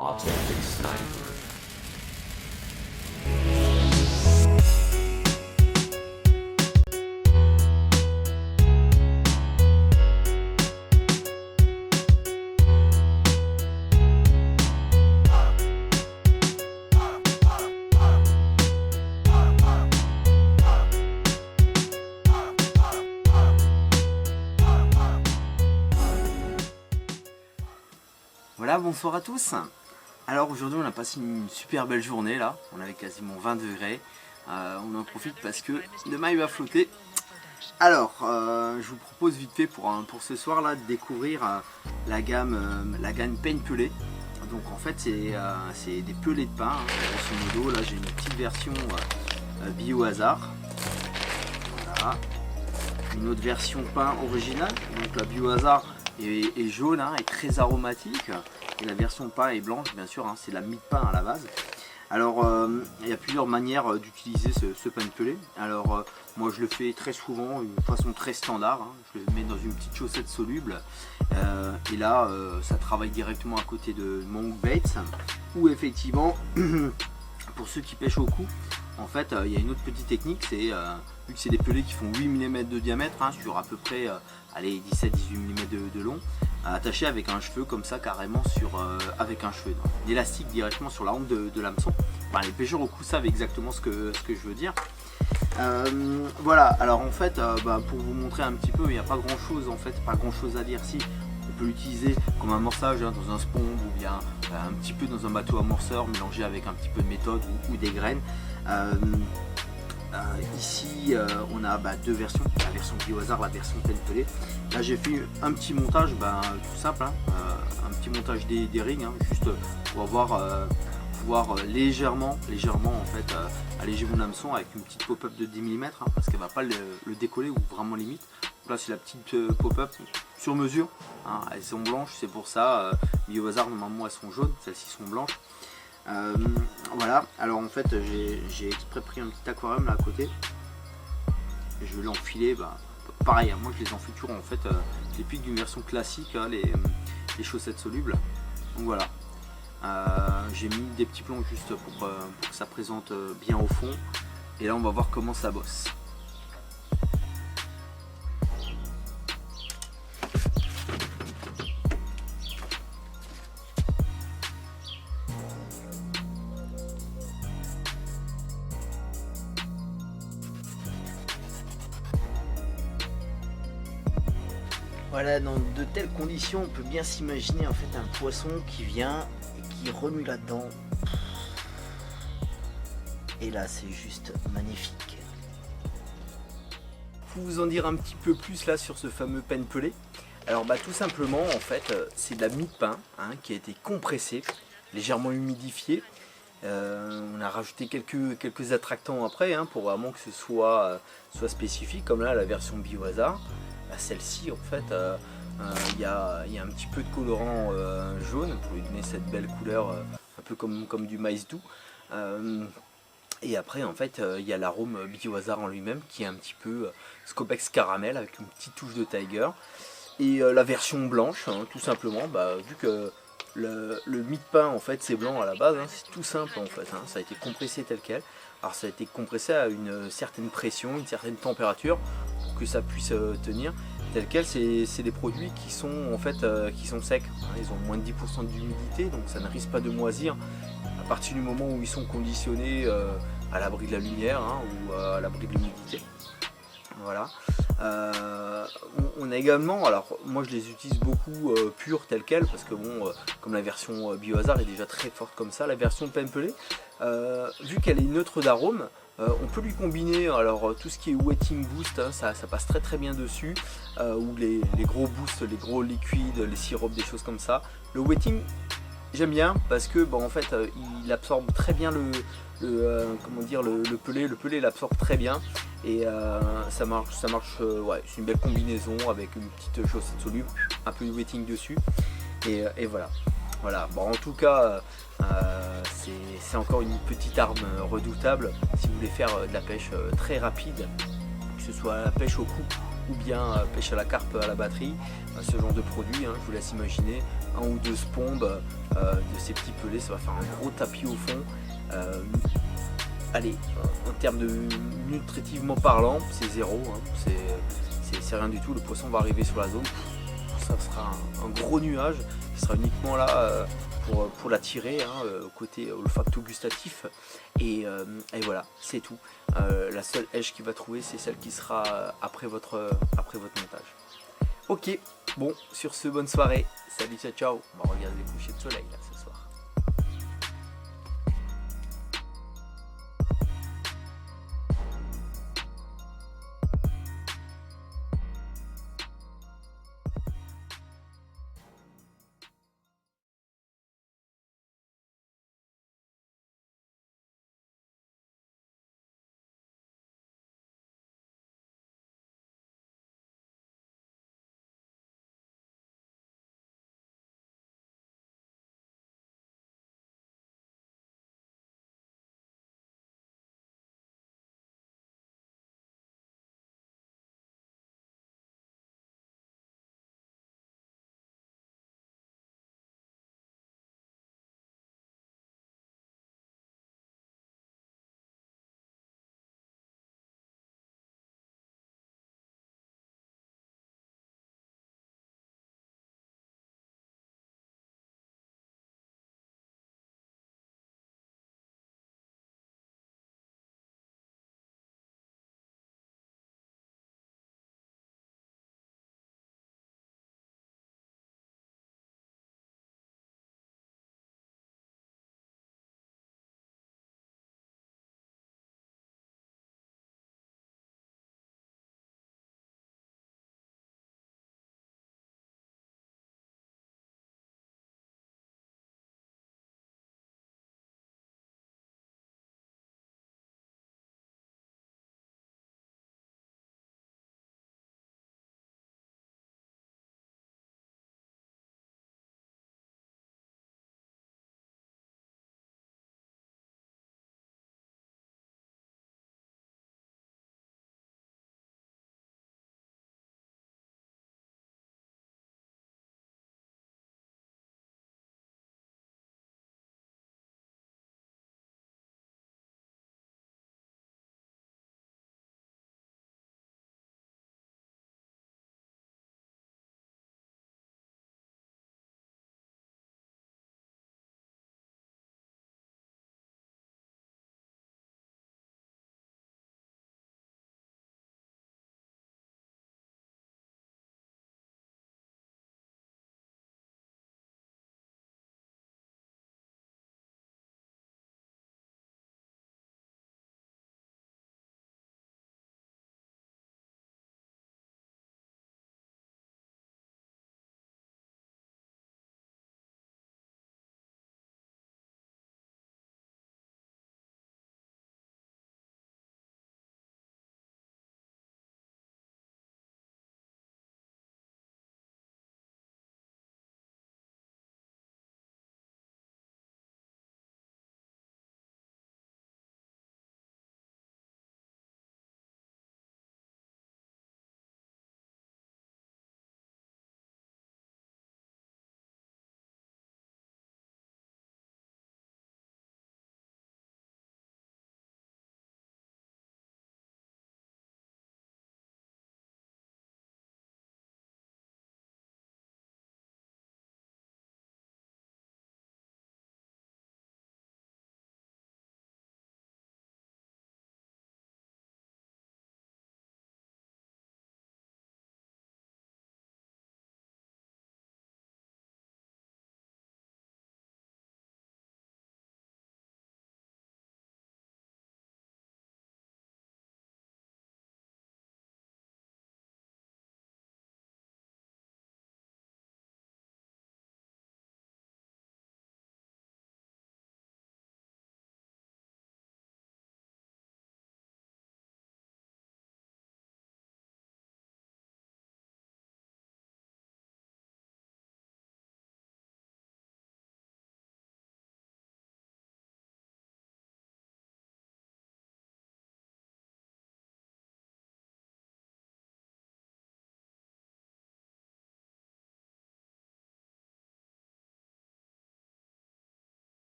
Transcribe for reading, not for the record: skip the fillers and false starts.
Authentic Sniper. Voilà, bonsoir à tous. Alors aujourd'hui on a passé une super belle journée là, on avait quasiment 20 degrés. On en profite parce que demain il va flotter. Alors je vous propose vite fait pour ce soir là de découvrir la gamme pain pelé. Donc en fait c'est des pelés de pain, grosso modo. Là j'ai une petite version Biohazard. Voilà. Une autre version pain originale, donc la Biohazard est jaune, est très aromatique, et la version pain est blanche, bien sûr, c'est la mie de pain à la base. Alors il y a plusieurs manières d'utiliser ce pain pelé. Alors moi je le fais très souvent, une façon très standard, je le mets dans une petite chaussette soluble, et là ça travaille directement à côté de mon baits, ou effectivement pour ceux qui pêchent au cou, en fait il y a une autre petite technique, c'est vu que c'est des pelés qui font 8 mm de diamètre, sur à peu près 17-18 mm de long, attaché avec un cheveu comme ça carrément avec un cheveu, d'élastique directement sur la hampe de l'hameçon. Enfin, les pêcheurs au cou savent exactement ce que je veux dire. Voilà, alors en fait pour vous montrer un petit peu, il n'y a pas grand chose pas grand chose à dire. Si on peut l'utiliser comme un amorçage dans un spond, ou bien un petit peu dans un bateau amorceur mélangé avec un petit peu de méthode ou des graines. Ici on a deux versions, la version Biohazard, la version pain pelé. Là j'ai fait un petit montage tout simple, un petit montage des rings, juste pour pouvoir légèrement en fait alléger mon hameçon avec une petite pop-up de 10 mm, parce qu'elle va pas le décoller, ou vraiment limite. Donc là c'est la petite pop-up sur mesure, elles sont blanches, c'est pour ça. Biohazard normalement elles sont jaunes, celles-ci sont blanches. Voilà, alors en fait j'ai exprès pris un petit aquarium là à côté, et je vais l'enfiler, pareil, moi je les enfile toujours en fait les pics d'une version classique, les chaussettes solubles. Donc voilà, j'ai mis des petits plombs juste pour que ça présente bien au fond, et là on va voir comment ça bosse. Voilà, dans de telles conditions, on peut bien s'imaginer en fait un poisson qui vient et qui remue là-dedans. Et là, c'est juste magnifique. Pour vous en dire un petit peu plus là sur ce fameux pain pelé, alors tout simplement en fait, c'est de la mie de pain qui a été compressée, légèrement humidifiée. On a rajouté quelques attractants après pour vraiment que ce soit spécifique, comme là la version Biohazard. Celle-ci en fait il y a un petit peu de colorant jaune pour lui donner cette belle couleur un peu comme du maïs doux, et après en fait il y a l'arôme Biohazard en lui-même qui est un petit peu Scopex caramel avec une petite touche de tiger, et la version blanche tout simplement, vu que le mie de pain en fait c'est blanc à la base, c'est tout simple en fait, ça a été compressé tel quel. Alors ça a été compressé à une certaine pression, une certaine température pour que ça puisse tenir tel quel. C'est des produits qui sont en fait qui sont secs, ils ont moins de 10% d'humidité, donc ça ne risque pas de moisir à partir du moment où ils sont conditionnés à l'abri de la lumière ou à l'abri de l'humidité. Voilà. On a également, alors moi je les utilise beaucoup purs tels quels, parce que comme la version Biohazard est déjà très forte comme ça, la version pain pelé, vu qu'elle est neutre d'arôme, on peut lui combiner alors tout ce qui est wetting boost, ça passe très bien dessus, ou les gros boosts, les gros liquides, les sirops, des choses comme ça. Le wetting j'aime bien parce que en fait il absorbe très bien le pelé l'absorbe très bien, et ça marche ouais, c'est une belle combinaison avec une petite chaussette soluble, un peu de wetting dessus, et voilà. En tout cas c'est encore une petite arme redoutable si vous voulez faire de la pêche très rapide, que ce soit la pêche au cou ou bien pêche à la carpe à la batterie. Ce genre de produit, je vous laisse imaginer, un ou deux spombes de ces petits pelés, ça va faire un gros tapis au fond. Allez, en termes de nutritivement parlant, c'est zéro, hein. C'est rien du tout. Le poisson va arriver sur la zone, ça sera un gros nuage qui sera uniquement là pour l'attirer, hein, côté olfacto-gustatif. Et voilà, c'est tout. La seule èche qu'il va trouver, c'est celle qui sera après votre montage. Ok, bon, sur ce, bonne soirée. Salut, ciao, ciao. On va regarder les couchers de soleil là.